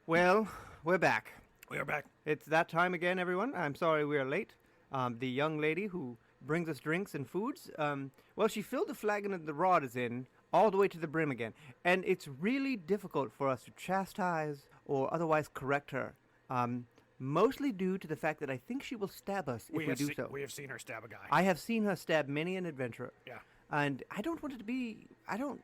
Well, we're back. We are back. It's that time again, everyone. I'm sorry we are late. The young lady who brings us drinks and foods, she filled the flagon that the rod is in all the way to the brim again. And it's really difficult for us to chastise or otherwise correct her. Mostly due to the fact that I think she will stab us if we do so. We have seen her stab a guy. I have seen her stab many an adventurer. Yeah. And I don't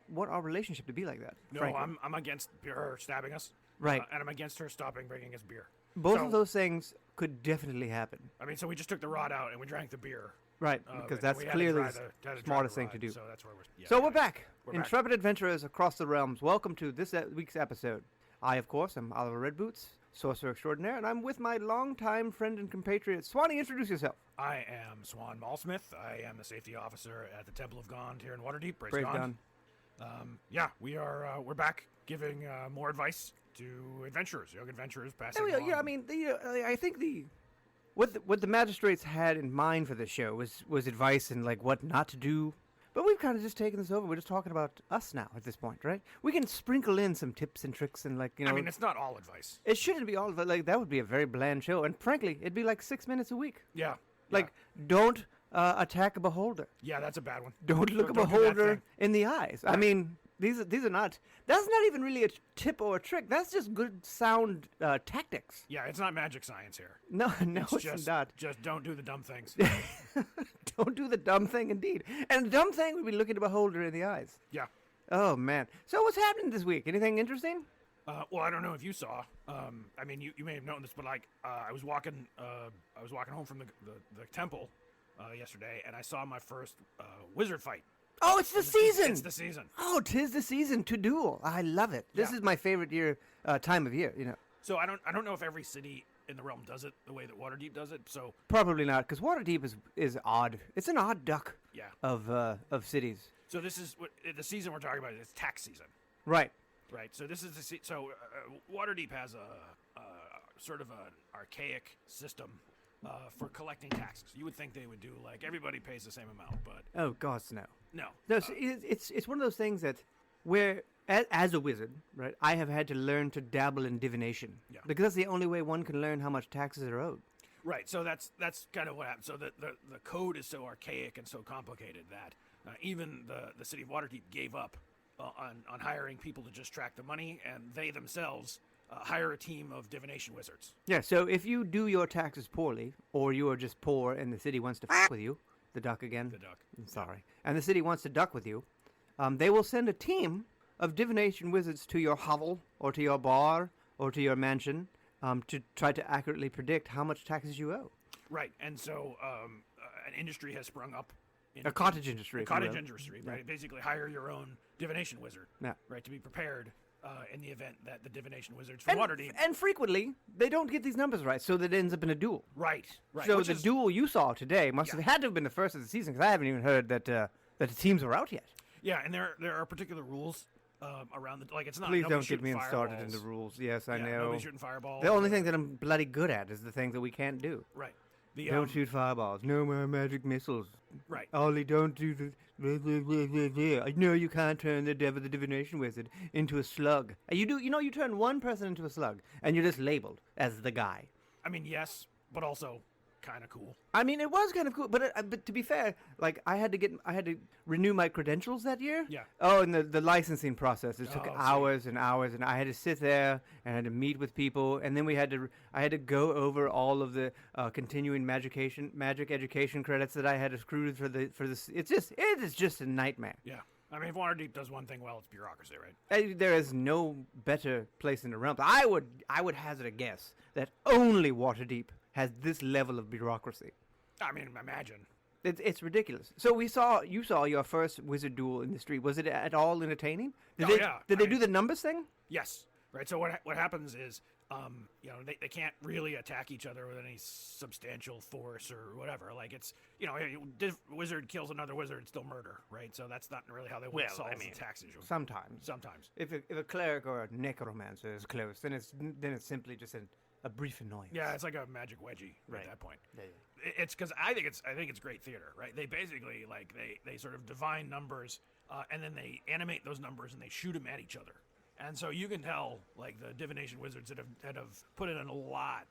want our relationship to be like that. No, frankly. I'm against her stabbing us. Right. And I'm against her stopping bringing us beer. Both of those things could definitely happen. I mean, so we just took the rod out and we drank the beer. Right, because that's clearly the smartest thing to do. So that's where we're... Yeah, so we're back. We're Intrepid adventurers across the realms, welcome to this week's episode. I, of course, am Oliver Redboots, sorcerer extraordinaire, and I'm with my longtime friend and compatriot. Swanee, introduce yourself. I am Swan Maulsmith. I am the safety officer at the Temple of Gond here in Waterdeep. Brave Gond. We're back giving more advice to adventurers, young adventurers passing along. Yeah, I mean, I think what the magistrates had in mind for this show was advice and like what not to do. But we've kind of just taken this over. We're just talking about us now at this point, right? We can sprinkle in some tips and tricks and I mean, it's not all advice. It shouldn't be all of it. Like, that would be a very bland show. And frankly, it'd be like 6 minutes a week. Yeah. Like, don't attack a beholder. Yeah, that's a bad one. Don't look a beholder in the eyes. Right. I mean, these are not... That's not even really a tip or a trick. That's just good sound tactics. Yeah, it's not magic science here. No, it's not. Just don't do the dumb things. Don't do the dumb thing, indeed. And the dumb thing would be looking a beholder in the eyes. Yeah. Oh, man. So what's happening this week? Anything interesting? Well, I don't know if you saw. I mean, you may have known this, but like, I was walking home from the temple yesterday, and I saw my first wizard fight. Oh, it's the season! It's the season. Oh, 'tis the season to duel. I love it. This is my favorite time of year, you know. So I don't know if every city in the realm does it the way that Waterdeep does it. So probably not, because Waterdeep is odd. It's an odd duck. Yeah. Of cities. So this is the season we're talking about. Is tax season. Right. Right. So this is Waterdeep has a sort of an archaic system for collecting taxes. You would think they would do like everybody pays the same amount, but oh gosh, no. No. It's one of those things that where as a wizard, right, I have had to learn to dabble in divination. Yeah. Because that's the only way one can learn how much taxes are owed. Right. So that's kind of what happened. So the code is so archaic and so complicated that even the city of Waterdeep gave up on hiring people to just track the money, and they themselves hire a team of divination wizards. Yeah, so if you do your taxes poorly, or you are just poor and the city wants to fuck with you, the duck again. The duck. I'm sorry. And the city wants to duck with you, they will send a team of divination wizards to your hovel, or to your bar, or to your mansion, to try to accurately predict how much taxes you owe. Right, and so an industry has sprung up. A cottage industry. Right? Basically, hire your own divination wizard, right, to be prepared in the event that the divination wizards from Waterdeep... And frequently, they don't get these numbers right, so that it ends up in a duel. Right. So the duel you saw today must have had to have been the first of the season, because I haven't even heard that the teams are out yet. Yeah, and there are particular rules around the... Like, it's not... Please don't get me started in the rules. Yes, I know. Nobody's shooting fireballs. The only thing that I'm bloody good at is the things that we can't do. Right. Don't shoot fireballs. No more magic missiles. Right. Ollie, don't do the... No, you can't turn the divination wizard into a slug. You turn one person into a slug, and you're just labeled as the guy. I mean, yes, but also kind of cool. I mean, it was kind of cool, but to be fair, like I had to renew my credentials that year. Yeah. Oh, and the licensing process, it took hours and hours, and I had to sit there and I had to meet with people, and then I had to go over all of the continuing magic education credits that I had accrued for this. It is just a nightmare. Yeah. I mean, if Waterdeep does one thing well, it's bureaucracy, right? There is no better place in the realm. I would hazard a guess that only Waterdeep has this level of bureaucracy. I mean, imagine. It's ridiculous. So you saw your first wizard duel in the street. Was it at all entertaining? Did they do the numbers thing? Yes. Right. So what happens is, they can't really attack each other with any substantial force or whatever. Like it's, wizard kills another wizard, it's still murder, right? So that's not really how they want to solve the tax issue. Sometimes. If a cleric or a necromancer is close, then it's simply just a brief annoyance. Yeah, it's like a magic wedgie at that point. Yeah. It's because I think it's great theater, right? They basically they sort of divine numbers, and then they animate those numbers and they shoot them at each other. And so you can tell, like, the divination wizards that have put in a lot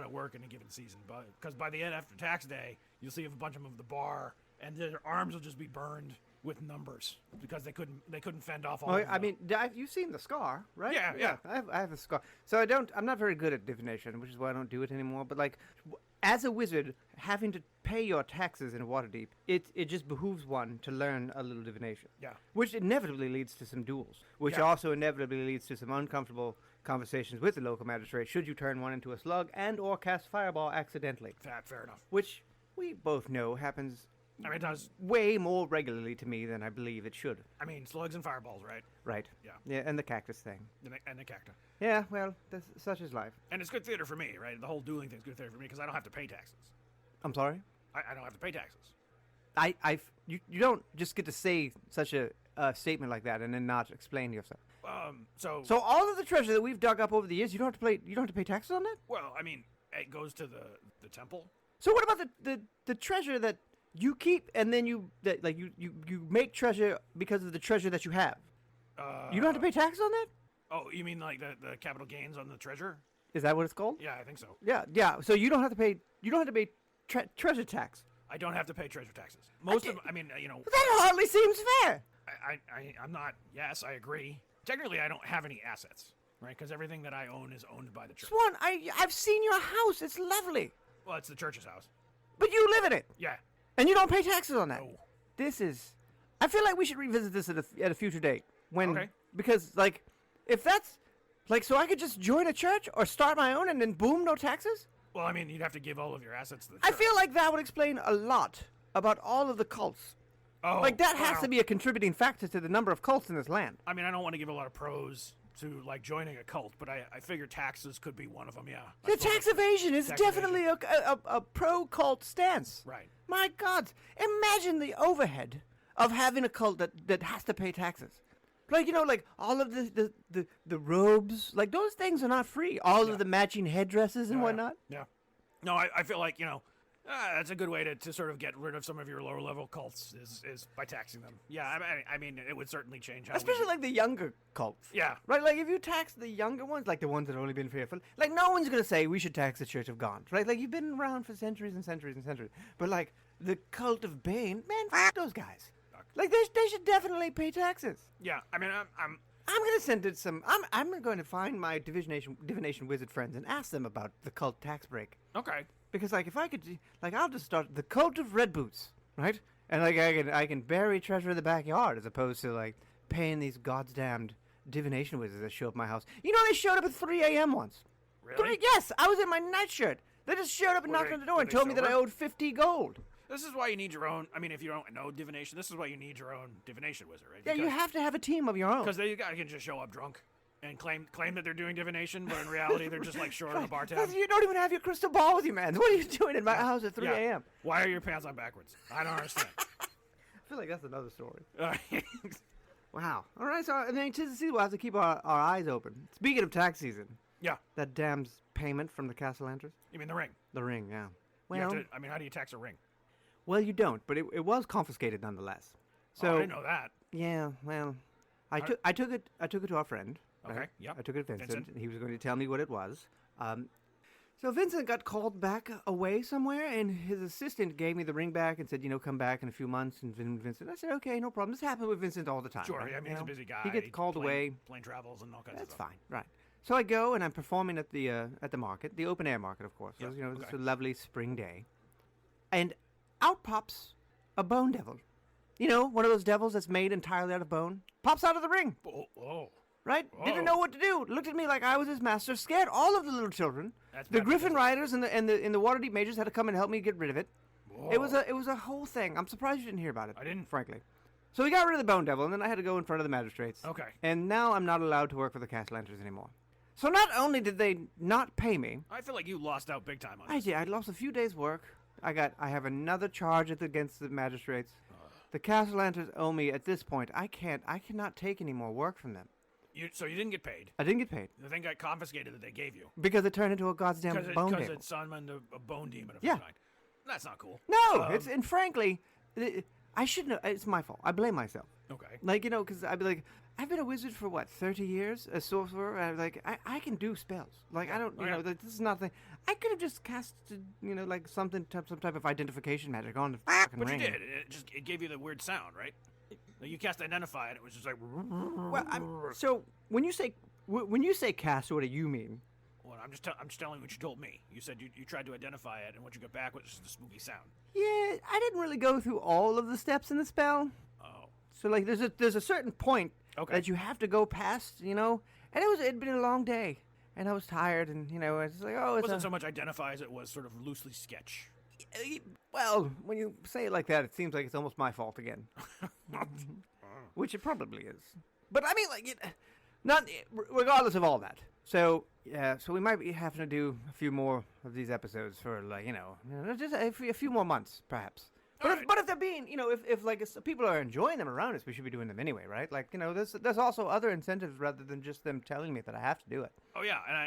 of work in a given season. Because by the end, after tax day, you'll see a bunch of them at the bar, and their arms will just be burned with numbers because they couldn't fend off all. Oh, of I them. mean, you've seen the scar, right? Yeah. I have a scar. So I'm not very good at divination, which is why I don't do it anymore. But like, as a wizard, having to pay your taxes in Waterdeep, it just behooves one to learn a little divination. Yeah. Which inevitably leads to some duels, which Yeah. also inevitably leads to some uncomfortable conversations with the local magistrate should you turn one into a slug and or cast fireball accidentally. Fair enough. Which we both know happens I mean, it does. way more regularly to me than I believe it should. I mean, slugs and fireballs, right? Right. Yeah. Yeah, and the cactus thing. And the cactus. Yeah, well, such is life. And it's good theater for me, right? The whole dueling thing's good theater for me because I don't have to pay taxes. I'm sorry? I don't have to pay taxes. You don't just get to say such a statement like that and then not explain yourself. So all of the treasure that we've dug up over the years, you don't have to pay taxes on that? well, I mean, it goes to the temple. So what about the treasure that you keep and then you make treasure because of the treasure that you have? You don't have to pay taxes on that? Oh, you mean like the capital gains on the treasure? Is that what it's called? Yeah, I think so. Yeah. So you don't have to pay treasure tax. I don't have to pay treasure taxes. Most of, I mean, That hardly seems fair. I'm not. Yes, I agree. Technically, I don't have any assets, right? Because everything that I own is owned by the church. Swan, I've seen your house. It's lovely. Well, it's the church's house. But you live in it. Yeah. And you don't pay taxes on that. No. This is... I feel like we should revisit this at a future date. Okay. Because, like, if that's... Like, so I could just join a church or start my own and then boom, no taxes? Well, I mean, you'd have to give all of your assets to the church. I feel like that would explain a lot about all of the cults. Oh, Like, that has well, to be a contributing factor to the number of cults in this land. I mean, I don't want to give a lot of pros to, like, joining a cult, but I figure taxes could be one of them, yeah. I The suppose tax that's- evasion is tax definitely a pro-cult stance. Right. My God, imagine the overhead of having a cult that has to pay taxes. Like, like all of the robes, like those things are not free. All of the matching headdresses and whatnot. Yeah. No, I feel like, that's a good way to sort of get rid of some of your lower level cults is by taxing them. Yeah, I mean, it would certainly change how Especially like the younger cults. Yeah. Right, like if you tax the younger ones, like the ones that have only been fearful, like no one's going to say we should tax the Church of God, right? Like you've been around for centuries and centuries and centuries. But like the cult of Bane, man, f*** those guys. Like they should definitely pay taxes. Yeah, I mean, I'm going to send it some. I'm going to find my divination wizard friends and ask them about the cult tax break. okay. Because like if I could, like I'll just start the cult of Redboots, right? And like I can bury treasure in the backyard as opposed to like paying these goddamned divination wizards that show up at my house. They showed up at 3 a.m. once. Really? Yes, I was in my nightshirt. They just showed up and Were knocked they- on the door were and they told me that I sober? owed 50 gold. This is why you need your own. I mean, if you don't know divination, this is why you need your own divination wizard, right? Yeah, you have to have a team of your own. Because they can just show up drunk and claim that they're doing divination, but in reality they're just like short on a bar tab. Because you don't even have your crystal ball with you, man. What are you doing in my house at 3 Yeah. a.m.? Why are your pants on backwards? I don't understand. I feel like that's another story. Uh, Wow. All right, so I mean, tis the season, we'll have to keep our eyes open. Speaking of tax season, yeah. that damn payment from the Castellanters. You mean the ring? The ring, yeah. You have Well, to, I mean, how do you tax a ring? well, you don't, but it was confiscated nonetheless. So Oh, I didn't know that. yeah, well, I How took it to our friend. Okay, right? yep. I took it to Vincent, Vincent. and he was going to tell me what it was. So Vincent got called back away somewhere, and his assistant gave me the ring back and said, come back in a few months. And Vincent, I said, okay, no problem. This happens with Vincent all the time. Sure. right? I mean, he's a busy guy. He gets called away. Plane travels and all kinds That's of stuff. fine, right? So I go and I'm performing at the market, the open air market, of course. Yeah, So, it's okay. a lovely spring day, and out pops a bone devil. One of those devils that's made entirely out of bone. Pops out of the ring, Oh. right? Whoa. Didn't know what to do. Looked at me like I was his master. Scared all of the little children. That's The bad Griffin business. Riders and the Waterdeep mages had to come and help me get rid of it. Whoa. It was a whole thing. I'm surprised you didn't hear about it. I didn't. frankly. So we got rid of the bone devil, and then I had to go in front of the magistrates. Okay. And now I'm not allowed to work for the Castellanters anymore. So not only did they not pay me, I feel like you lost out big time on I this. did. I lost a few days' work. I have another charge against the magistrates. The Castellanters owe me at this point. I cannot take any more work from them. So you didn't get paid. I didn't get paid The thing got confiscated that they gave you. because it turned into a goddamn bone Because devil. it summoned a bone demon of Yeah. some kind. That's not cool. No, Um, and frankly, I shouldn't have. It's my fault. I blame myself. Okay. Like, because I'd be like, I've been a wizard for what, 30 years? A sorcerer? I can do spells. Like, I don't, this is nothing. I could have just casted, like some type of identification magic on the fucking But ring. you did. It gave you the weird sound, right? Like, you cast Identify, and it was just like... Well, so when you say cast, what do you mean? Well, I'm just telling you what you told me. You said you tried to identify it, and what you got back was just a spooky sound. Yeah, I didn't really go through all of the steps in the spell. Oh. So like, there's a certain point that you have to go past, and it'd been a long day, and I was tired, and it's like, oh, It wasn't so much identify as it was sort of loosely sketch. Well, when you say it like that, it seems like it's almost my fault again. Which it probably is. But I mean, like, not regardless of all that. So yeah, so we might be having to do a few more of these episodes for like just a few more months, perhaps. But if they're being, if like people are enjoying them around us, we should be doing them anyway, right? Like, there's also other incentives rather than just them telling me that I have to do it. Oh yeah, and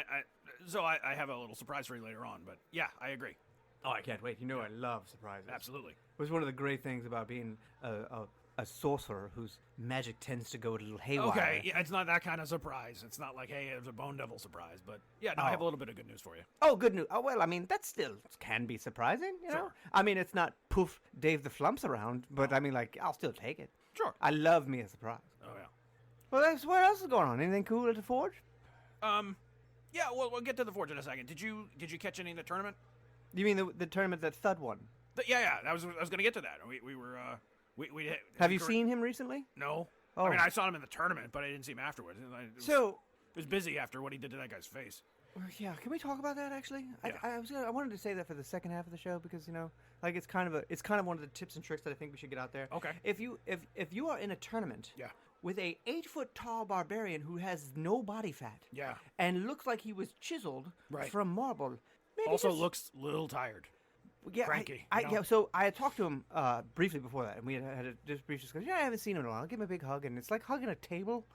I have a little surprise for you later on, but yeah, I agree. Oh, I can't wait. I love surprises. Absolutely. It was one of the great things about being a sorcerer whose magic tends to go a little haywire. Okay, yeah, it's not that kind of surprise. It's not like, hey, it was a Bone Devil surprise, but yeah, no, I have a little bit of good news for you. Oh, good news. Oh, well, I mean, that still can be surprising, you know? Sure. I mean, it's not poof, Dave the Flumps around, but I mean, like, I'll still take it. Sure. I love me a surprise. Oh yeah. Well, what else is going on? Anything cool at the Forge? Yeah, well, we'll get to the Forge in a second. Did you catch any in the tournament? You mean the tournament that Thud won? Yeah. I was going to get to that. We were Have you seen him recently? No. Oh. I mean, I saw him in the tournament, but I didn't see him afterwards. It was busy after what he did to that guy's face. Yeah, can we talk about that actually? Yeah. I wanted to say that for the second half of the show because like it's kind of one of the tips and tricks that I think we should get out there. Okay. If you are in a tournament, Yeah. with a 8-foot tall barbarian who has no body fat, Yeah. and looks like he was chiseled Right. from marble, maybe Also just- looks a little tired. yeah, cranky, Yeah, so I had talked to him briefly before that, and we had a just brief discussion. Yeah, I haven't seen him in a while. I'll give him a big hug, and it's like hugging a table.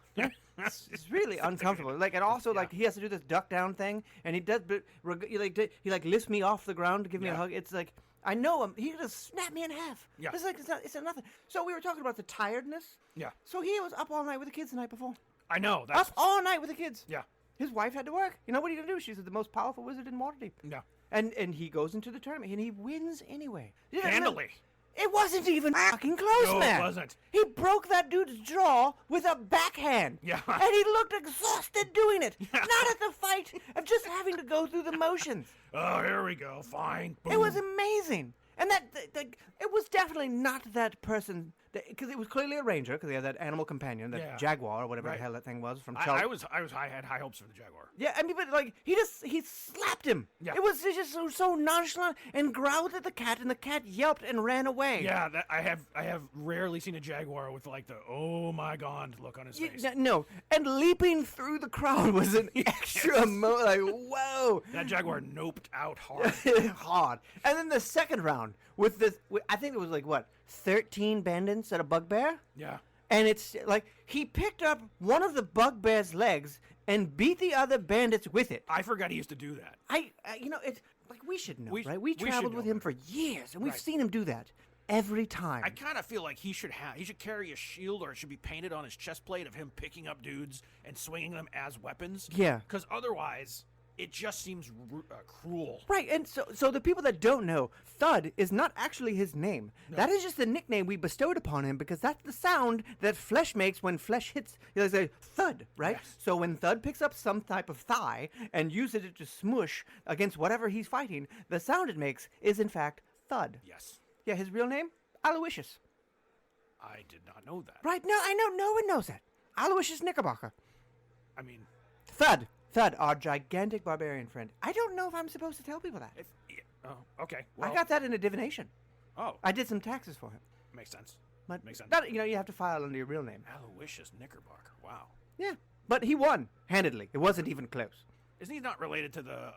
It's really uncomfortable. Like, and also like he has to do this duck down thing, and he does. But he lifts me off the ground to give me a hug. It's like I know him. He could just snap me in half. Yeah. It's like it's nothing. So we were talking about the tiredness. Yeah. So he was up all night with the kids the night before. I know. Up all night with the kids. Yeah. His wife had to work. You know what are you gonna do? She's the most powerful wizard in Waterdeep. Yeah. And he goes into the tournament and he wins anyway. Handily. It wasn't even fucking close, No, man. it wasn't. He broke that dude's jaw with a backhand. Yeah. And he looked exhausted doing it. Not at the fight, of just having to go through the motions. Oh, here we go. Fine. Boom. It was amazing. And it was definitely not that person, because it was clearly a ranger, because he had that animal companion, that jaguar or whatever the hell that thing was from Charles. I had high hopes for the Jaguar. Yeah, I mean, but like he slapped him. Yeah. It was just so nonchalant and growled at the cat, and the cat yelped and ran away. Yeah, I have rarely seen a Jaguar with like the oh my god look on his face. No, and leaping through the crowd was an extra like whoa. That Jaguar noped out hard. Hard. And then the second round with this, I think it was like what 13 bandits at a bugbear. Yeah. And it's like he picked up one of the bugbear's legs and beat the other bandits with it. I forgot he used to do that. It's like we should know, right? we We traveled should with know him for years, and we've Right. seen him do that every time. I kind of feel like he should carry a shield, or it should be painted on his chest plate of him picking up dudes and swinging them as weapons. Yeah. Because otherwise, it just seems cruel. Right, and so the people that don't know, Thud is not actually his name. No. That is just the nickname we bestowed upon him because that's the sound that flesh makes when flesh hits. There's a thud, right? Yes. So when Thud picks up some type of thigh and uses it to smush against whatever he's fighting, the sound it makes is in fact thud. Yes. Yeah, his real name? Aloysius. I did not know that. Right, no, I know, no one knows that. Aloysius Knickerbocker. I mean, Thud, our gigantic barbarian friend. I don't know if I'm supposed to tell people that. oh, okay. Well, I got that in a divination. Oh, I did some taxes for him. makes sense. But Makes sense. That, you have to file under your real name. Aloysius Knickerbocker. Wow. Yeah, but he won handedly. It wasn't even close. Isn't he not related to the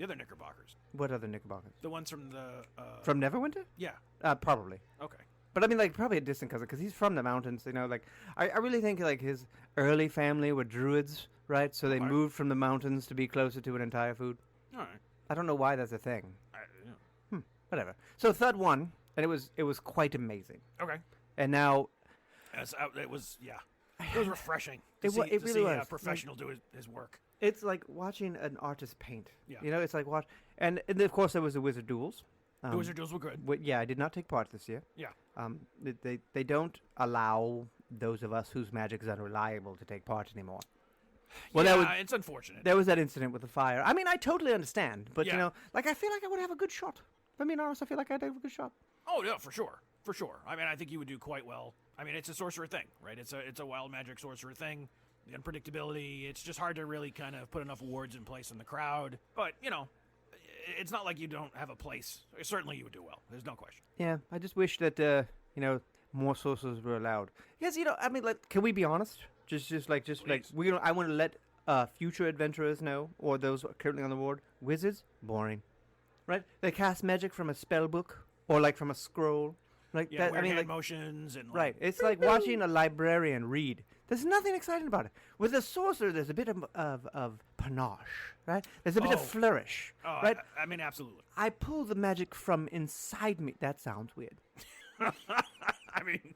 other Knickerbockers? What other Knickerbockers? The ones from the From Neverwinter? yeah. Probably. Okay. But I mean, like, probably a distant cousin, because he's from the mountains, like, I really think, like, his early family were Druids, right? So they Alright. moved from the mountains to be closer to an entire food. All right. I don't know why that's a thing. Yeah. Whatever. So Thud won, and it was quite amazing. Okay. And now, It was yeah. It was refreshing to It see, really see was. a professional do his work. It's like watching an artist paint. Yeah. You know, it's like and of course there was the Wizard Duels. The Wizard Duels were good. Yeah, I did not take part this year. Yeah. They don't allow those of us whose magic is unreliable to take part anymore. Well, yeah, it's unfortunate. There was that incident with the fire. I mean, I totally understand, but Yeah. you know, like I feel like I would have a good shot. If I'm being honest, I feel like I'd have a good shot. Oh yeah, for sure. For sure. I mean, I think you would do quite well. I mean, it's a sorcerer thing, right? It's a wild magic sorcerer thing. The unpredictability, it's just hard to really kind of put enough wards in place in the crowd. But, you know, it's not like you don't have a place. Certainly you would do well. There's no question. Yeah, I just wish that you know, more sorcerers were allowed. Yes, you know, I mean, like, can we be honest? Just like Please. I want to let future adventurers know, or those currently on the board, wizards, boring, right? They cast magic from a spell book or like from a scroll, like Yeah, that. weird I mean, hand like, motions and right? It's like watching a librarian read. There's nothing exciting about it. With a sorcerer, there's a bit of panache, right? There's a bit of flourish, Oh, right? I mean, absolutely. I pull the magic from inside me. That sounds weird. I mean,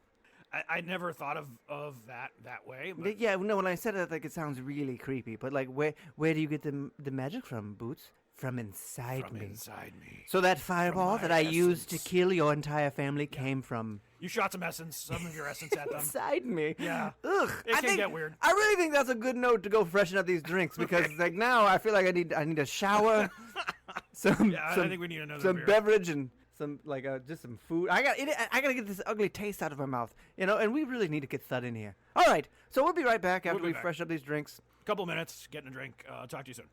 I never thought of that way. But Yeah, no. When I said it, like it sounds really creepy. But like, where do you get the magic from, Boots? From inside from me. inside me. So that fireball my that I used to essence. kill your entire family came from You shot some essence, some of your essence at them. inside me. Yeah. Ugh. It can get weird. I really think that's a good note to go freshen up these drinks because like now I feel like I need a shower, some Yeah, I some, think we need another some beer. beverage and some like just some food. I gotta get this ugly taste out of my mouth, you know. And we really need to get Thud in here. All right, so we'll be right back after We'll be we back. freshen up these drinks. Couple minutes, getting a drink. Talk to you soon.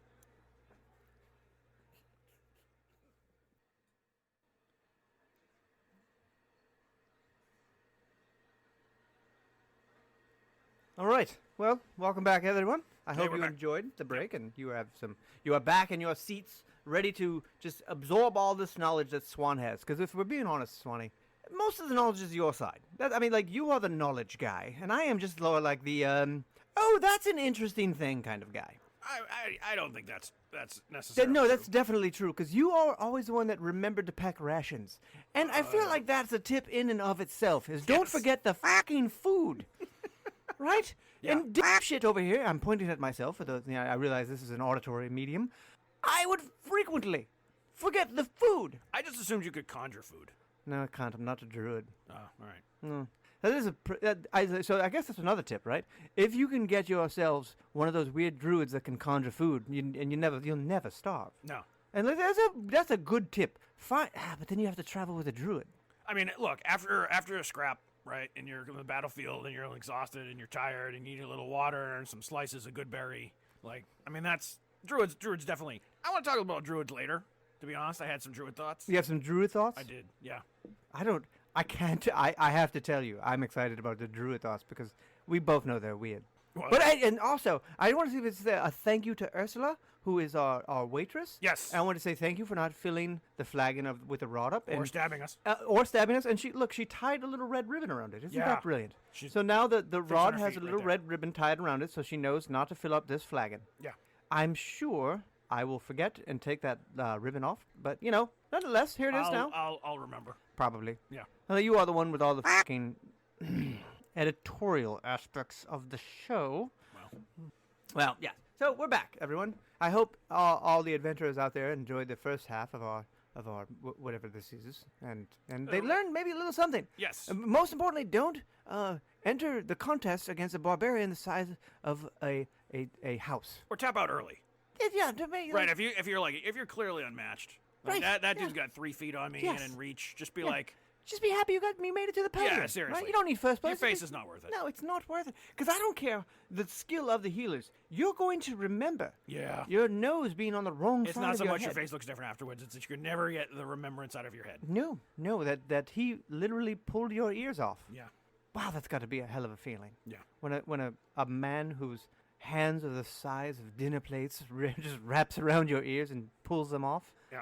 All right. Well, welcome back, everyone. I hope we're you back. enjoyed the break and you are back in your seats, ready to just absorb all this knowledge that Swan has. Because if we're being honest, Swanee, most of the knowledge is your side. I mean, like you are the knowledge guy, and I am just lower like the oh, that's an interesting thing kind of guy. I don't think that's necessary. No, that's definitely true. Because you are always the one that remembered to pack rations, and I feel like that's a tip in and of itself. Is don't Yes. forget the fucking food. Right? Yeah. And dipshit over here, I'm pointing at myself for those, I realize this is an auditory medium. I would frequently forget the food. I just assumed you could conjure food. No, I can't. I'm not a druid. Oh, all right. No. That is so I guess that's another tip, right? If you can get yourselves one of those weird druids that can conjure food, you'll never starve. No. And that's a good tip. Fine, but then you have to travel with a druid. I mean, look, after a scrap, right, and you're on the battlefield and you're exhausted and you're tired and you need a little water and some slices of good berry, like, I mean, that's druids definitely. I want to talk about druids later. To be honest, I had some druid thoughts. You have some druid thoughts? I did, yeah. I can't. I have to tell you, I'm excited about the druid thoughts because we both know they're weird. Well, But and also, I want to see if it's a thank you to Ursula, who is our waitress. Yes. And I want to say thank you for not filling the flagon with a rod up or stabbing us. or stabbing us. And she tied a little red ribbon around it. Isn't Yeah. that brilliant? She's So now the on rod her has feet a right little there. red ribbon tied around it, so she knows not to fill up this flagon. Yeah. I'm sure I will forget and take that ribbon off, but nonetheless, here it is now. I'll remember. Probably. Yeah. You are the one with all the fucking editorial aspects of the show. Well, yeah. So we're back, everyone. I hope all the adventurers out there enjoyed the first half of our whatever this is, and they learned maybe a little something. Yes. Most importantly, don't enter the contest against a barbarian the size of a house. Or tap out early. Yeah, to me, Right. If you're clearly unmatched. Like Right, that yeah. dude's got 3 feet on me Yes. and in reach. Just be Yeah. like, Just be happy you made it to the podium. Yeah, seriously. Right? You don't need first place. your face is not worth it. No, it's not worth it. Because I don't care the skill of the healers. You're going to remember Yeah. your nose being on the wrong It's side not of so your much head. your face looks different afterwards. It's that you can never get the remembrance out of your head. No, that he literally pulled your ears off. Yeah. Wow, that's got to be a hell of a feeling. Yeah. When a man whose hands are the size of dinner plates just wraps around your ears and pulls them off. Yeah.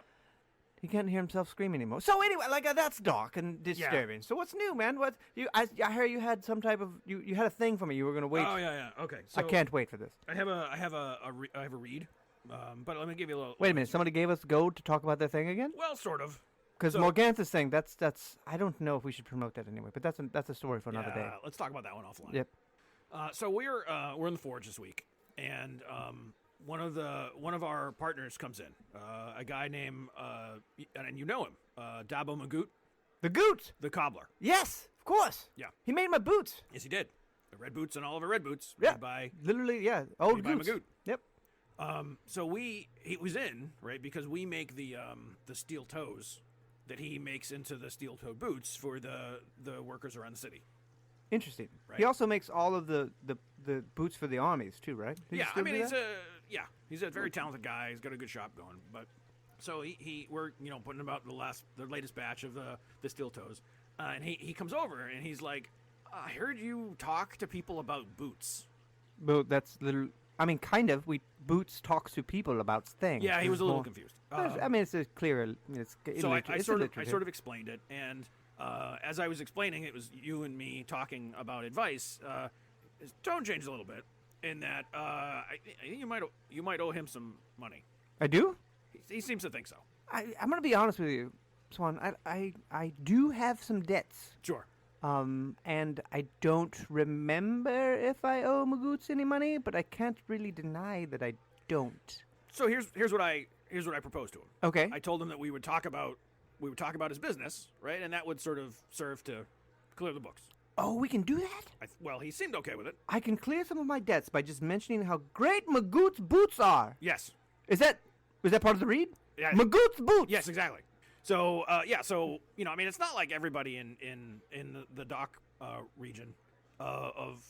He can't hear himself scream anymore. So anyway, that's dark and disturbing. So what's new, man? I heard you had some type of you had a thing for me. You were gonna wait. Oh yeah. Okay. So I can't wait for this. I have a read. But let me give you a little. Wait a minute. Somebody gave us gold to talk about their thing again? Well, sort of. Because So- Morgantha's thing, that's I don't know if we should promote that anyway. But that's a story for another day. Let's talk about that one offline. Yep. So we're in the forge this week, and one of our partners comes in, a guy named and you know him, Dabo Magoot, The Goot! the cobbler. Yes, of course. Yeah. He made my boots. Yes, he did. The Redboots and Oliver Redboots. Yeah. Made by Literally, yeah. Old by Goots. Magoot. Yep. So he was in, right, because we make the steel toes that he makes into the steel-toed boots for the workers around the city. Interesting. Right. He also makes all of the boots for the armies too, right? Does he Yeah, still I mean do that? he's a very talented guy. He's got a good shop going. But so we're putting about the latest batch of the steel toes, and he comes over and he's like, I heard you talk to people about boots. Well, that's little. I mean, kind of. Boots talks to people about things. Yeah, he was There's a little more- confused. I mean, it's a clearer. It's So I it's sort illiterate. of explained it, and as I was explaining, it was you and me talking about advice. His tone changed a little bit in that I think you might owe him some money. I do. He seems to think so. I'm gonna be honest with you, Swan. I do have some debts. Sure. And I don't remember if I owe Magoots any money, but I can't really deny that I don't. So here's what I proposed to him. Okay. I told him that we would talk about his business, right, and that would sort of serve to clear the books. Oh, we can do that? Well, he seemed okay with it. I can clear some of my debts by just mentioning how great Magoot's boots are. Yes. Was that part of the read? Yeah. Magoot's boots. Yes, exactly. So so I mean, it's not like everybody in the dock region of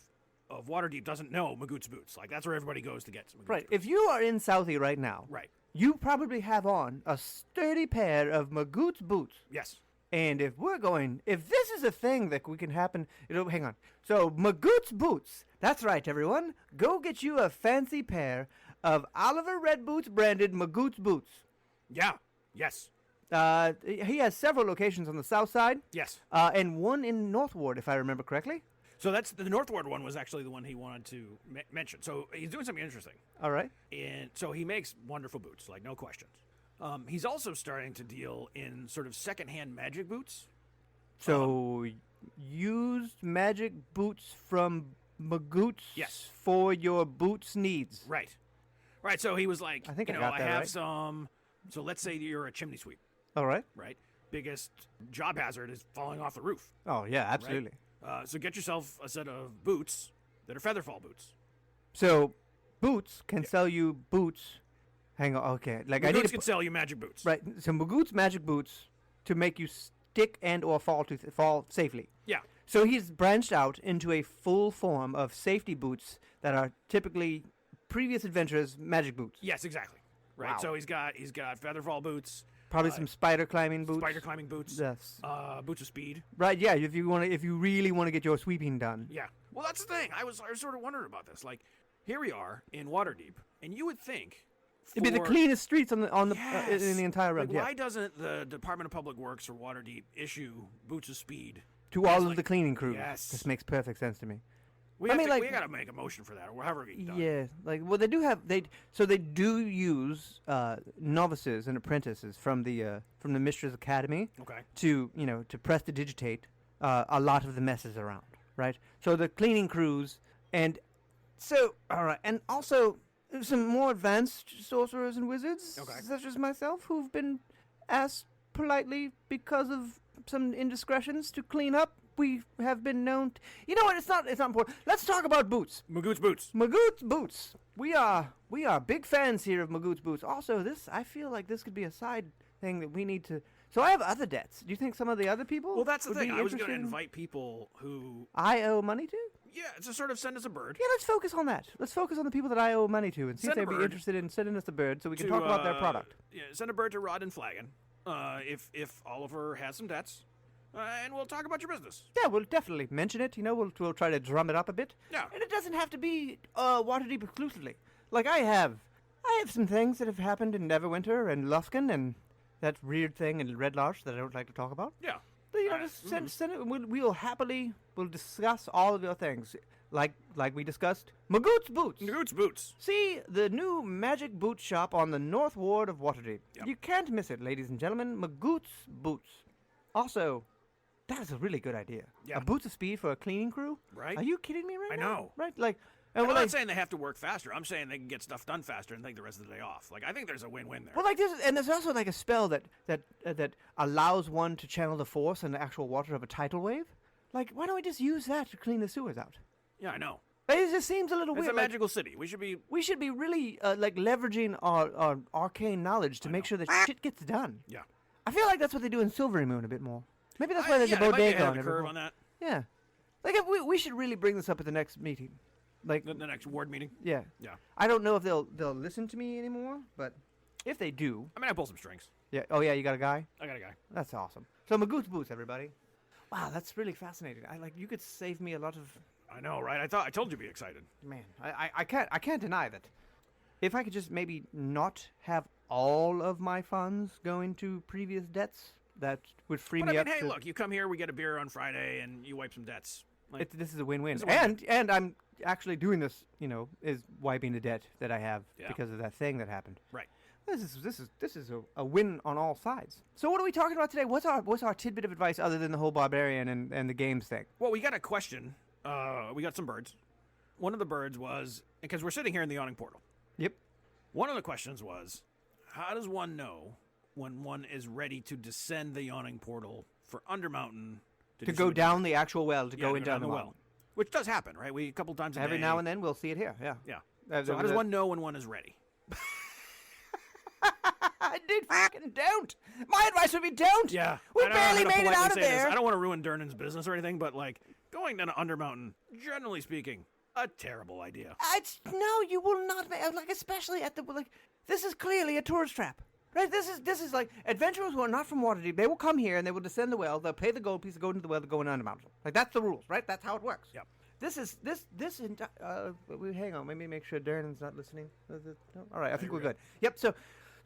Waterdeep doesn't know Magoot's boots. Like that's where everybody goes to get some Magoot's Right. boots. If you are in Southie right now, Right. you probably have on a sturdy pair of Magoot's boots. Yes. And if this is a thing that we can happen, hang on. So, Magoot's boots. That's right, everyone. Go get you a fancy pair of Oliver Redboots branded Magoot's boots. Yeah. Yes. He has several locations on the south side. Yes. And one in Northward, if I remember correctly. So that's the Northward one was actually the one he wanted to mention. So he's doing something interesting. All right. And so he makes wonderful boots, like no questions. He's also starting to deal in sort of secondhand magic boots. So, used magic boots from Magoots Yes. for your boots needs. Right. Right. So he was like, I think you I know, got I that have right. some. So let's say you're a chimney sweep, All right. right? Biggest job hazard is falling off the roof. Oh, yeah, absolutely. So get yourself a set of boots that are featherfall boots. So, Boots can sell you boots. Hang on, okay. Like I need Boots to can sell you magic boots. right. So Magoot's magic boots to make you stick and or fall safely. Yeah. So he's branched out into a full form of safety boots that are typically previous adventurers' magic boots. Yes, exactly. Right. Wow. So he's got featherfall boots, Probably some spider climbing boots. spider climbing boots, Yes. boots of speed. Right. Yeah. If you really want to get your sweeping done. Yeah. Well, that's the thing. I was sort of wondering about this. Like, here we are in Waterdeep, and you would think It'd be the for- cleanest streets in Yes. the entire road. Like, Yeah. why doesn't the Department of Public Works or Waterdeep issue boots of speed? To all of like- the cleaning crews. Yes. This makes perfect sense to me. We I have mean, to, like- we got to make a motion for that, or however we get done. Yeah, like they do use novices and apprentices from the Mistress Academy Okay. to prestidigitate a lot of the messes around, right? So the cleaning crews and so all right, and also some more advanced sorcerers and wizards, Okay. such as myself, who've been asked politely because of some indiscretions to clean up. We have been known. You know what? It's not important. Let's talk about boots. Magoot's boots. Magoot's boots. We are big fans here of Magoot's boots. Also, I feel like this could be a side thing that we need to. So I have other debts. Do you think some of the other people? Well, that's the would thing. be I was going to interested in- invite people who, I owe money to. yeah, to sort of send us a bird. Yeah, let's focus on that. Let's focus on the people that I owe money to and see if Send a they'd be bird interested in sending us a bird so we can to, talk about their product. Yeah, send a bird to Rod and Flagon. If Oliver has some debts, and we'll talk about your business. Yeah, we'll definitely mention it. We'll try to drum it up a bit. Yeah. And it doesn't have to be Waterdeep exclusively. Like I have some things that have happened in Neverwinter and Luskan and that weird thing in Red Larch that I don't like to talk about. Yeah. But, just send it. We'll discuss all of your things, like we discussed. Magoot's boots. Magoot's boots. See the new magic boot shop on the North Ward of Waterdeep. Yep. You can't miss it, ladies and gentlemen. Magoot's boots. Also, That is a really good idea. Yeah. A boots of speed for a cleaning crew? Right? Are you kidding me right I now? know. Right? Like, I'm well, not saying they have to work faster. I'm saying they can get stuff done faster and take the rest of the day off. Like, I think there's a win-win there. well, like this, and there's also like a spell that allows one to channel the force in the actual water of a tidal wave. Like, why don't we just use that to clean the sewers out? Yeah, I know. It just seems a little It's weird. a magical city. We should be... We should be really like leveraging our arcane knowledge to make sure that shit gets done. Yeah. I feel like that's what they do in Silvery Moon a bit more. Maybe that's why there's yeah, a they might be bodega ahead on of it. the curve on that. Yeah. Like, if we should really bring this up at the next meeting. Like, The next ward meeting. yeah. Yeah. I don't know if they'll listen to me anymore, but if they do, I mean, I pull some strings. yeah. Oh yeah, you got a guy. I got a guy. That's awesome. So Magoo's Boots, everybody. Wow, that's really fascinating. You could save me a lot of. I know, right? I told you to be excited. Man, I can't deny that. If I could just maybe not have all of my funds go into previous debts, that would free But me I up. mean, hey, to, look, you come here, we get a beer on Friday, and you wipe some debts. Like, this is a win-win. It's a win-win. And I'm actually doing this. Is wiping the debt that I have Yeah. because of that thing that happened. right. This is a win on all sides. So what are we talking about today? What's our tidbit of advice other than the whole barbarian and the games thing? Well, we got a question. We got some birds. One of the birds was, because we're sitting here in the Yawning Portal. Yep. One of the questions was, how does one know when one is ready to descend the Yawning Portal for Undermountain To do go some down the actual well, to adventure? go Yeah, into down the Undermountain. well, which does happen, right? We a couple times a Every day. now and then we'll see it here. Yeah. Yeah. So how does one know when one is ready? Dude, fucking don't. My advice would be don't. Yeah. We I don't know how barely to made it politely out of say this. there. I don't want to ruin Dernan's business or anything, but like going down to Undermountain, generally speaking, a terrible idea. No, you will not. Like, especially at the like. This is clearly a tourist trap. Right, this is like adventurers who are not from Waterdeep. They will come here and they will descend the well. They'll pay the gold piece to go into the well to go into Undermountain. Like, that's the rules, right? That's how it works. Yep. Hang on, let me make sure Darren's not listening. No? All right, I think we're good. Yep. So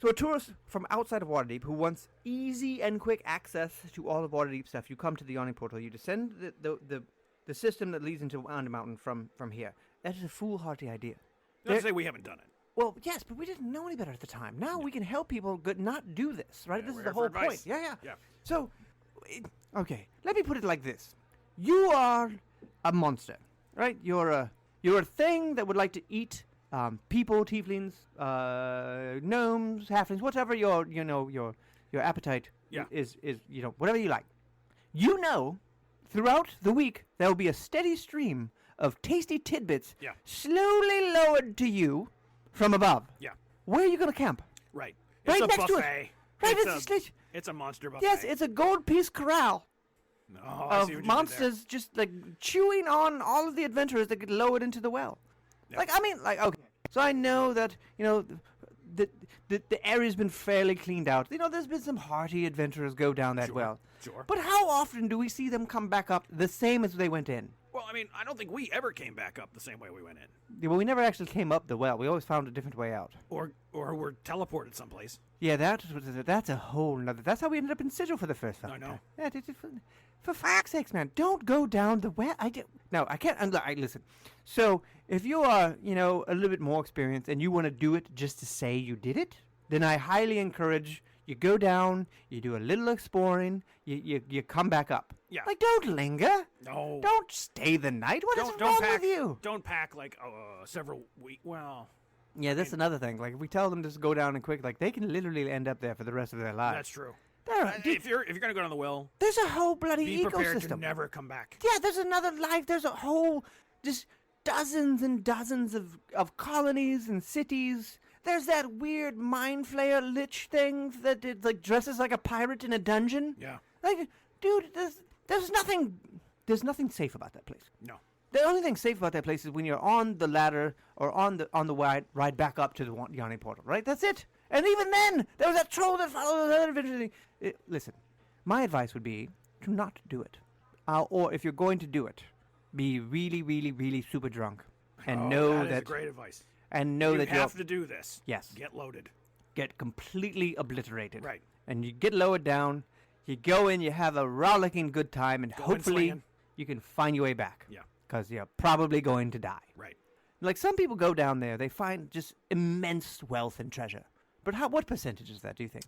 a tourist from outside of Waterdeep who wants easy and quick access to all of Waterdeep stuff, you come to the Yawning Portal. You descend the system that leads into Undermountain from here. That is a foolhardy idea. Not to say we haven't done it. Well, yes, but we didn't know any better at the time. Now we can help people not do this, right? Yeah, This we're is the here for whole advice. point. Yeah. Yeah. So, okay, let me put it like this: you are a monster, right? You're a thing that would like to eat people, tieflings, gnomes, halflings, whatever your appetite Yeah. is whatever you like. You know, throughout the week there will be a steady stream of tasty tidbits Yeah. slowly lowered to you from above. Yeah. Where are you going to camp? Right. Right It's a next to it. buffet. Right, It's a monster buffet. yes, it's a gold piece corral No, I see what you of did there. monsters just like chewing on all of the adventurers that get lowered into the well. Yeah. Like, I mean, like, okay. So I know that, the area's been fairly cleaned out. There's been some hearty adventurers go down that Sure, well. sure. But how often do we see them come back up the same as they went in? Well, I mean, I don't think we ever came back up the same way we went in. Yeah, well, we never actually came up the well. We always found a different way out. Or were teleported someplace. Yeah, that's a whole nother. That's how we ended up in Sigil for the first time. I know. Yeah, for fuck's sakes, man, don't go down the well. No, I can't. Listen. So if you are, a little bit more experienced and you want to do it just to say you did it, then I highly encourage you go down, you do a little exploring, you come back up. Yeah. Like, don't linger. No. Don't stay the night. What is wrong pack, with you? Don't pack like several weeks. Well, Yeah, that's another thing. Like, if we tell them to just go down and quick, like, they can literally end up there for the rest of their lives. that's true. Dude, If you're gonna go down the well, there's a whole bloody be prepared to ecosystem. never come back. Yeah, there's another life. There's a whole, just dozens and dozens of colonies and cities. There's that weird mind flayer lich thing that it, like, dresses like a pirate in a dungeon. Yeah. Like, dude, there's nothing safe about that place. No. The only thing safe about that place is when you're on the ladder or on the ride back up to the Yawning Portal, right? That's it. And even then, there was that troll that followed the other adventure. Listen, my advice would be to not do it. Or if you're going to do it, be really, really, really super drunk. And know that is great advice. And know You that have to do this. Yes. Get loaded. Get completely obliterated. Right. And you get lowered down, you go in, you have a rollicking good time, and Go in hopefully swinging. you can find your way back. Yeah. Because you're probably going to die. Right. Like, some people go down there, they find just immense wealth and treasure. But what percentage is that, do you think?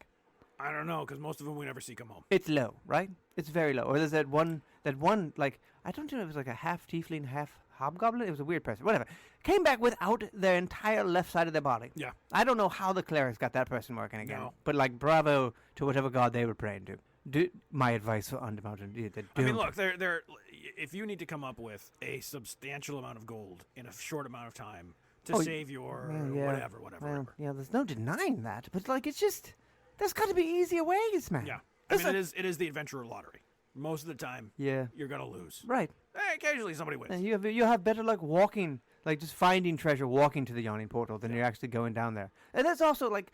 I don't know, because most of them we never see come home. It's low, right? It's very low. Or there's that one, like, I don't know if it was like a half tiefling, half hobgoblin. It was a weird person. Whatever. Came back without their entire left side of their body. Yeah. I don't know how the clerics got that person working again. No. But, like, bravo to whatever god they were praying to. My advice for Undermountain. I mean, look, they're if you need to come up with a substantial amount of gold in a short amount of time to save your whatever. Well, yeah, there's no denying that. But, like, it's just, there's got to be easier ways, man. Yeah. I mean, it is the adventurer lottery. Most of the time, you're going to lose. Right. Occasionally somebody wins. And you have better luck walking, like just finding treasure walking to the Yawning Portal than you're actually going down there. And that's also like,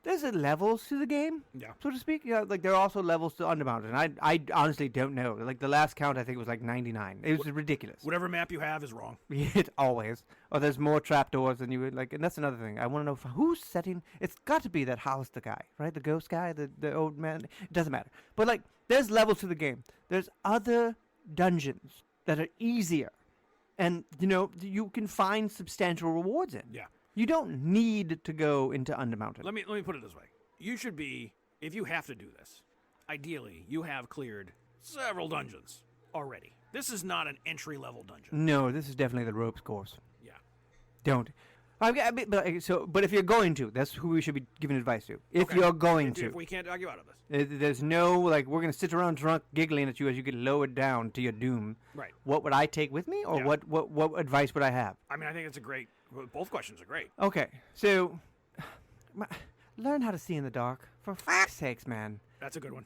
there's levels to the game, so to speak. Yeah, like there are also levels to Undermountain. I honestly don't know. Like the last count, I think it was like 99. It was ridiculous. Whatever map you have is wrong. It always. Or there's more trapdoors than you would like. And that's another thing. I want to know who's setting. It's got to be that Hollister guy, right? The ghost guy, the old man. It doesn't matter. But like, there's levels to the game. There's other dungeons that are easier, and you can find substantial rewards in. Yeah. You don't need to go into Undermountain. Let me put it this way. You should be, if you have to do this, ideally you have cleared several dungeons already. This is not an entry-level dungeon. No, this is definitely the ropes course. Yeah. Don't. But if you're going to, that's who we should be giving advice to. If you're going to. If we can't argue out of this. There's no, like, we're going to sit around drunk giggling at you as you get lowered down to your doom. Right. What would I take with me, or what advice would I have? I mean, I think it's both questions are great. Okay, so learn how to see in the dark. For fuck's sakes, man. That's a good one.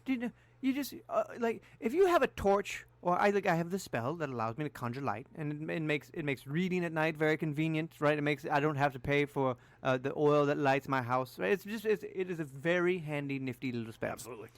You just like if you have a torch, or I have this spell that allows me to conjure light, and it makes reading at night very convenient, right? I don't have to pay for the oil that lights my house, right? It is a very handy, nifty little spell. Absolutely.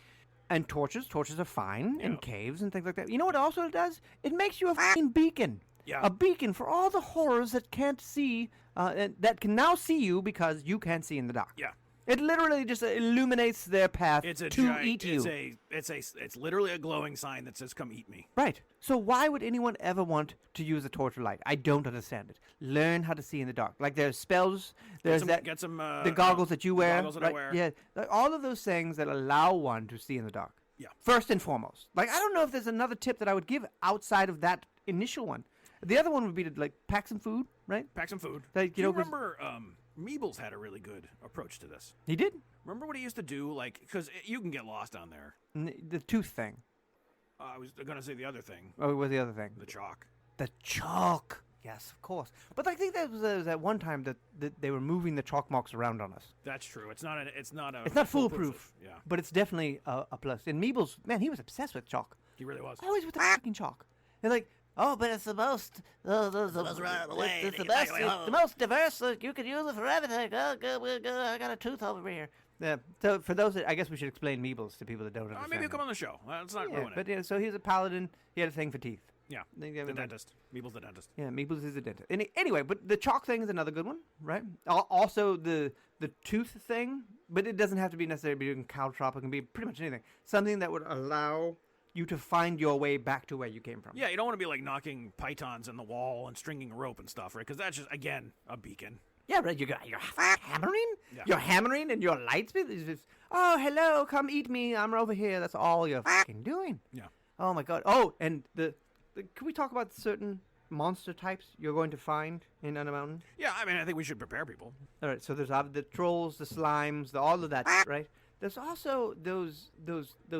And torches are fine in caves and things like that. You know what also it does? It makes you a fucking beacon. Yeah. A beacon for all the horrors that can't see, that can now see you because you can't see in the dark. Yeah. It literally just illuminates their path eat you. It's literally a glowing sign that says, "Come eat me." Right. So why would anyone ever want to use a torch or light? I don't understand it. Learn how to see in the dark. Like there's spells. There's the goggles that you wear. Goggles that I wear. Yeah. Like all of those things that allow one to see in the dark. Yeah. First and foremost. Like I don't know if there's another tip that I would give outside of that initial one. The other one would be to like pack some food, right? Pack some food. Like, Do you remember Meebles had a really good approach to this. He did? Remember what he used to do? Like, because you can get lost down there. The tooth thing. I was going to say the other thing. Oh, what was the other thing? The chalk. The chalk. Yes, of course. But I think that was at one time that they were moving the chalk marks around on us. That's true. It's not foolproof. Yeah. But it's definitely a plus. And Meebles, man, he was obsessed with chalk. He really was. Always with the fucking chalk. And like, oh, but it's the most. It's the most diverse. You can use it for everything. Oh, good. I got a tooth over here. Yeah. So for those, I guess we should explain Meebles to people that don't understand. Maybe he'll come on the show. Let's not ruin it. But so he's a paladin. He had a thing for teeth. Yeah. The dentist. Meebles the dentist. Yeah, Meebles is a dentist. Anyway, but the chalk thing is another good one, right? Also the tooth thing, but it doesn't have to be necessarily doing caltrop. It can be pretty much anything. Something that would allow you to find your way back to where you came from. Yeah, you don't want to be like knocking pythons in the wall and stringing rope and stuff, right? Because that's just, again, a beacon. Yeah, right. You're hammering? Yeah. You're hammering and your light speed is just, oh, hello, come eat me. I'm over here. That's all you're fucking doing. Yeah. Oh, my God. Oh, and can we talk about certain monster types you're going to find in Undermountain? Yeah, I mean, I think we should prepare people. All right, so there's the trolls, the slimes, all of that, right? There's also those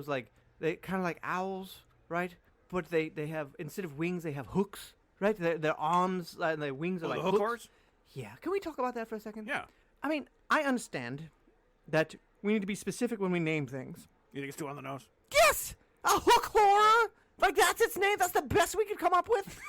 like, they kind of like owls, right? But they have, instead of wings, they have hooks, right? Their arms and their wings are like hook hooks. horse? Yeah. Can we talk about that for a second? Yeah. I mean, I understand that we need to be specific when we name things. You think it's too on the nose? Yes! A hook horror! Like, that's its name? That's the best we could come up with?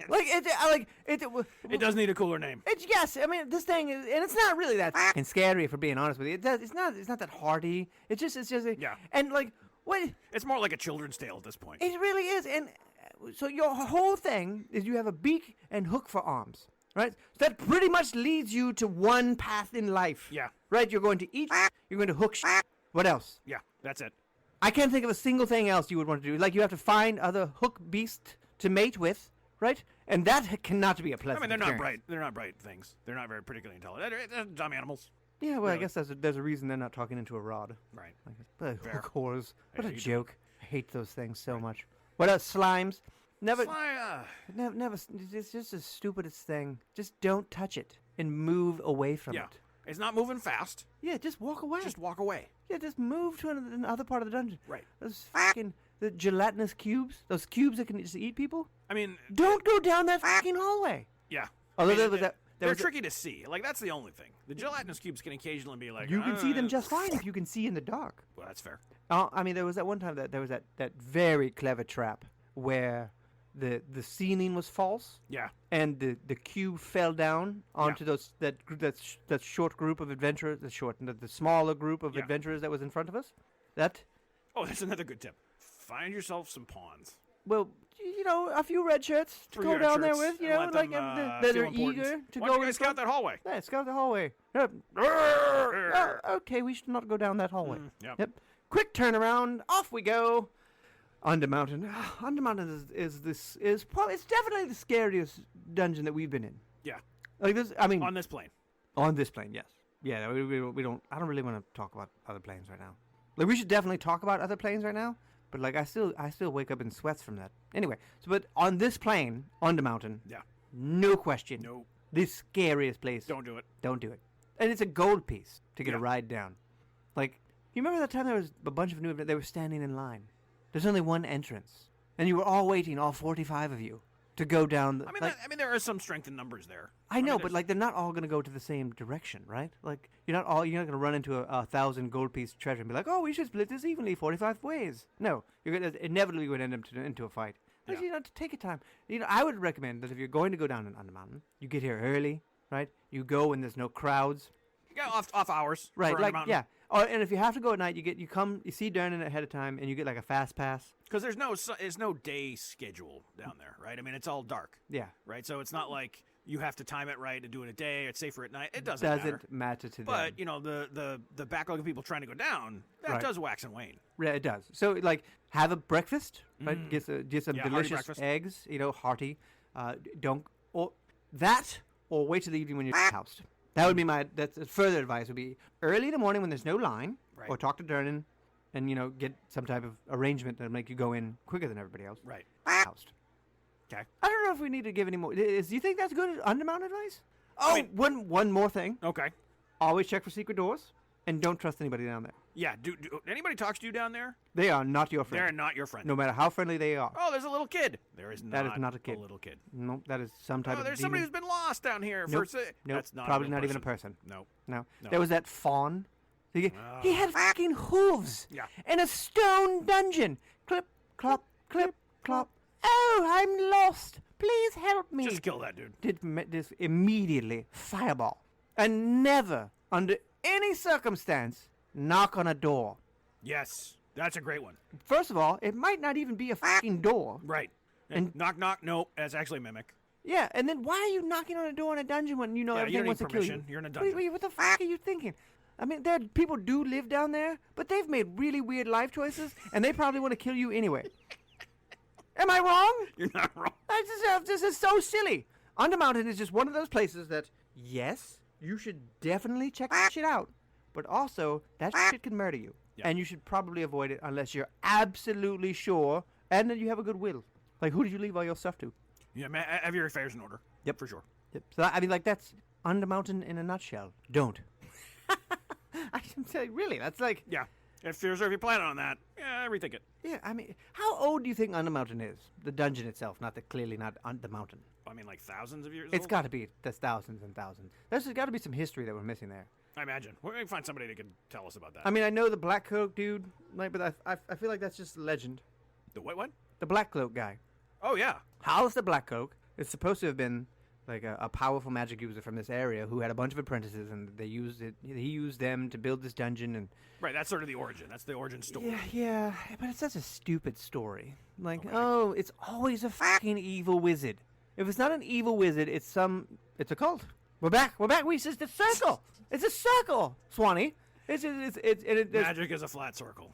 It does need a cooler name. Yes, I mean this thing is, and it's not really that fucking scary. If we're being honest with you, it's not that hardy. It's just yeah. And like what? It's more like a children's tale at this point. It really is. And so your whole thing is you have a beak and hook for arms, right? So that pretty much leads you to one path in life. Yeah. Right. You're going to eat. You're going to hook. What else? Yeah, that's it. I can't think of a single thing else you would want to do. Like you have to find other hook beast to mate with. Right? And that cannot be a pleasant I mean, experience. They're not bright things. They're not very particularly intelligent. They're dumb animals. Yeah, well, I Really. guess there's a reason they're not talking into a rod. Right. Like, Fair. hook whores. What Yeah, a you do. joke. I hate those things so much. What else? Slimes. Never, Fly, never. It's just the stupidest thing. Just don't touch it and move away from yeah. it. It's not moving fast. Yeah, just walk away. Just walk away. Yeah, just move to another part of the dungeon. Right. Those fucking the gelatinous cubes. Those cubes that can just eat people. I mean, Don't go down that fucking hallway. yeah. Although I mean, there was that. There They're was tricky to see. Like, that's the only thing. The gelatinous cubes can occasionally be like... you can see them just fine if you can see in the dark. Well, that's fair. I mean, there was that one time that there was that very clever trap where the ceiling was false Yeah. and the cube fell down onto that short group of adventurers, the smaller group of Yeah. adventurers that was in front of us. That, Oh, that's another good tip. Find yourself some pawns. well, you know, a few red shirts to 3 go red down there shirts with, you and know, let like them, that feel are important. eager to Why go don't you in guys scout front. that hallway? Yeah, scout the hallway. Okay, we should not go down that hallway. Yep. Yep. Quick turnaround. Off we go. Undermountain. Undermountain is probably it's definitely the scariest dungeon that we've been in. Yeah. Like this, I mean, On this plane. on this plane, yes. Yeah, we don't. I don't really want to talk about other planes right now. Like we should definitely talk about other planes right now. But like I still wake up in sweats from that. Anyway, so but on this plane, Undermountain, Yeah. no question, No. the scariest place. Don't do it. Don't do it. And it's a gold piece to get a Yeah. ride down. Like, you remember that time there was a bunch of new, they were standing in line. There's only one entrance. And you were all waiting, all 45 of you, to go down. The, I mean, like, there are some strength in numbers there. I know, mean, but there's- like they're not all going to go to the same direction, right? Like, you're not going to run into a 1,000 gold piece treasure and be like, oh, we should split this evenly 45 ways. No, you're going to inevitably would end up into a fight. Yeah. You know, to take your time. You know, I would recommend that if you're going to go down an Undermountain, you get here early, right? You go when there's no crowds. Yeah, off hours. Right, for like Undermountain. yeah. Oh, and if you have to go at night, you see Durnan ahead of time, and you get like a fast pass. Because there's no day schedule down there, right? I mean, it's all dark, Yeah, right? So it's not like you have to time it right and do it a day. It's safer at night. It doesn't matter. matter to them. But you know, the backlog of people trying to go down, that Right. does wax and wane. Yeah, it does. So like, have a breakfast, right? Mm. Get some Yeah, hearty delicious breakfast. eggs, you know, hearty. Don't or that or wait till the evening when you're housed. That would be that's further advice would be early in the morning when there's no line, Right. or talk to Durnan, and you know get some type of arrangement that'll make you go in quicker than everybody else. Right. Housed. Okay. I don't know if we need to give any more. Do you think that's good Undermount advice? Oh, I mean- one more thing. Okay. Always check for secret doors, and don't trust anybody down there. Yeah. Do anybody talks to you down there? They are not your They're friend, not your friend. no matter how friendly they are. Oh, there's a little kid. There is not. That is not a kid. little kid. No, that is some type Oh, of there's demon. somebody who's been lost down here. Nope. For Nope, That's not probably a real not even a person. No. No. No. There was that fawn. He had fucking hooves. Yeah. In a stone dungeon. Clip, clop, clip, clop. Oh, I'm lost. Please help me. Just kill that dude. Did this immediately fireball. And never, under any circumstance, knock on a door. Yes. That's a great one. First of all, it might not even be a fucking door. Right. And- knock, knock. Nope. That's actually a mimic. Yeah, and then why are you knocking on a door in a dungeon when you know Yeah, you everything don't need wants to kill you? permission. You're in a dungeon. Wait, what the fuck are you thinking? I mean, people do live down there, but they've made really weird life choices, and they probably want to kill you anyway. Am I wrong? You're not wrong. This is so silly. Undermountain is just one of those places that, yes, you should definitely check that shit out, but also that shit can murder you, Yeah. and you should probably avoid it unless you're absolutely sure, and that you have a good will. Like, who did you leave all your stuff to? Yeah, man. Have your affairs in order. Yep. For sure. Yep. So I mean, like that's Undermountain in a nutshell. Don't. I can say, really, that's like, Yeah. If you're planning on that, yeah, rethink it. yeah. I mean, how old do you think Undermountain is? The dungeon itself, clearly not the mountain. I mean, like thousands of years It's old? got to be. There's thousands and thousands. There's got to be some history that we're missing there. I imagine. We can find somebody that can tell us about that. I mean, I know the black cloak dude, like, but I feel like that's just legend. The what? The black cloak guy. Oh, yeah. How's the black cloak? It's supposed to have been like a powerful magic user from this area who had a bunch of apprentices, and they used it. He used them to build this dungeon, and Right, that's sort of the origin. That's the origin story. yeah, but it's such a stupid story. Like, Okay. oh, it's always a fucking evil wizard. If it's not an evil wizard, it's a cult. We're back. It's just a circle. It's a circle, Swanee. There's- Magic is a flat circle.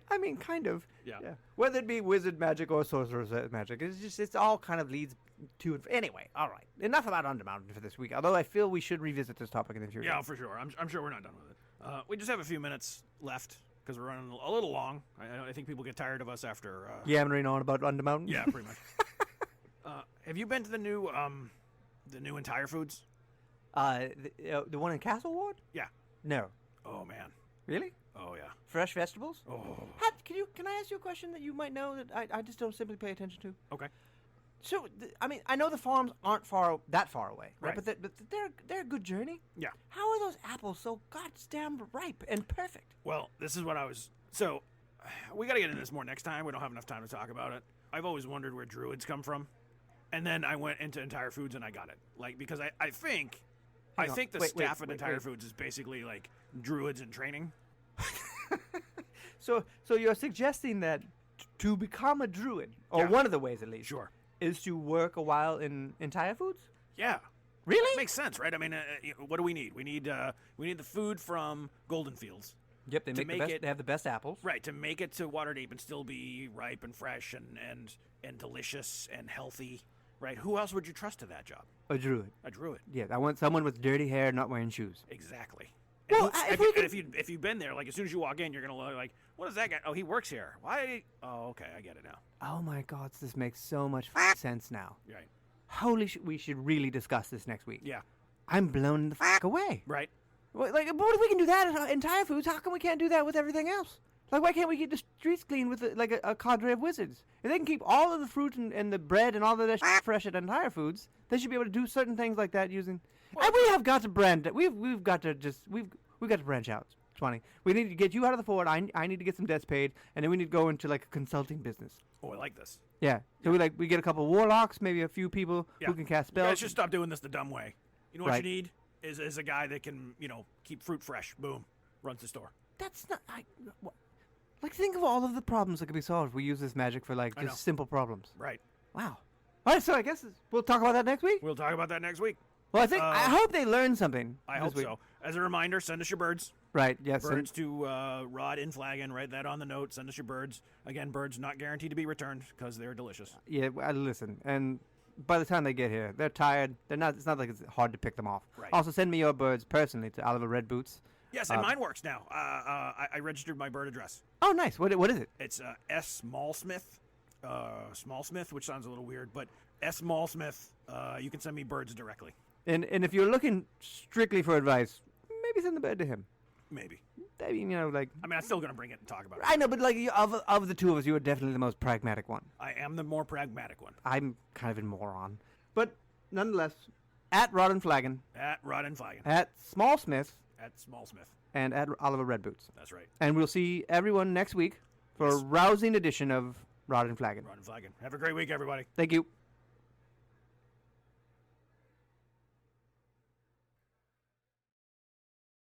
I mean, kind of. Yeah. Whether it be wizard magic or sorcerer's magic, it's all kind of leads to it. Anyway, all right. Enough about Undermountain for this week. Although I feel we should revisit this topic in the future. Yeah, for sure. I'm sure we're not done with it. We just have a few minutes left because we're running a little long. I think people get tired of us after. Yammering on about Undermountain. Yeah, pretty much. Have you been to the new entire foods? The one in Castle Ward? Yeah. No. Oh man. Really? Oh yeah. Fresh vegetables? Oh. Can I ask you a question that you might know that I just don't simply pay attention to? Okay. So, I mean, I know the farms aren't that far away, right? Right. But they're a good journey. Yeah. How are those apples so goddamn ripe and perfect? Well, this is what I was. So, we got to get into this more next time. We don't have enough time to talk about it. I've always wondered where Druids come from, and then I went into Entire Foods and I got it. Like because I think the staff at Entire Foods is basically like Druids in training. So you're suggesting that to become a Druid, or Yeah. one of the ways at least, Sure. is to work a while in Entire Foods? Yeah. Really? Makes sense, right? I mean, what do we need? We need the food from Golden Fields. Yep, they To make the make best. it- They have the best apples. Right, to make it to Waterdeep and still be ripe and fresh and delicious and healthy, right? Who else would you trust to that job? A Druid. A Druid. Yeah, I want someone with dirty hair, not wearing shoes. Exactly. Well, And if you've been there, like as soon as you walk in, you're gonna look like, what is that guy? Oh, he works here. Why? Oh, okay, I get it now. Oh my God, this makes so much sense now. Right. Holy shit, we should really discuss this next week. Yeah. I'm blown the away. Right. What if we can do that at Entire Foods? How come we can't do that with everything else? Like, why can't we keep the streets clean with a cadre of wizards? If they can keep all of the fruit and the bread and all of that shit fresh at Entire Foods, they should be able to do certain things like that using. And we have got to brand. We've got to branch out, Swanee. We need to get you out of the fort. I need to get some debts paid, and then we need to go into like a consulting business. Oh, I like this. Yeah. So we get a couple of warlocks, maybe a few people Yeah. who can cast You spells. guys should stop doing this the dumb way. You know what Right. you need is a guy that can keep fruit fresh. Boom, runs the store. That's not. Like, think of all of the problems that could be solved if we use this magic for like I know. just simple problems. Right. Wow. All right, so I guess we'll talk about that next week. We'll talk about that next week. Well, I hope they learn something. I this hope week. so. As a reminder, send us your birds. Right. Yes. Birds to Rod in Flagon. Write that on the note. Send us your birds. Again, birds not guaranteed to be returned because they're delicious. Yeah. Listen, and by the time they get here, they're tired. They're not. It's not like it's hard to pick them off. Right. Also, send me your birds personally to Oliver Redboots. Yes, and mine works now. I registered my bird address. Oh, nice. What is it? It's S. Maulsmith. Smallsmith, which sounds a little weird, but S. Maulsmith. You can send me birds directly. And if you're looking strictly for advice, maybe send the bird to him. Maybe. I mean, like. I mean, I'm still going to bring it and talk about it. I know, but like of the two of us, you are definitely the most pragmatic one. I am the more pragmatic one. I'm kind of a moron. But nonetheless, at Rod and Flagon, At Rod and Flagon. at Smallsmith, At Smallsmith. and at Oliver Redboots. That's right. And we'll see everyone next week for a Yes. rousing edition of Rod and Flagon. Rod and Flagon. Have a great week, everybody. Thank you.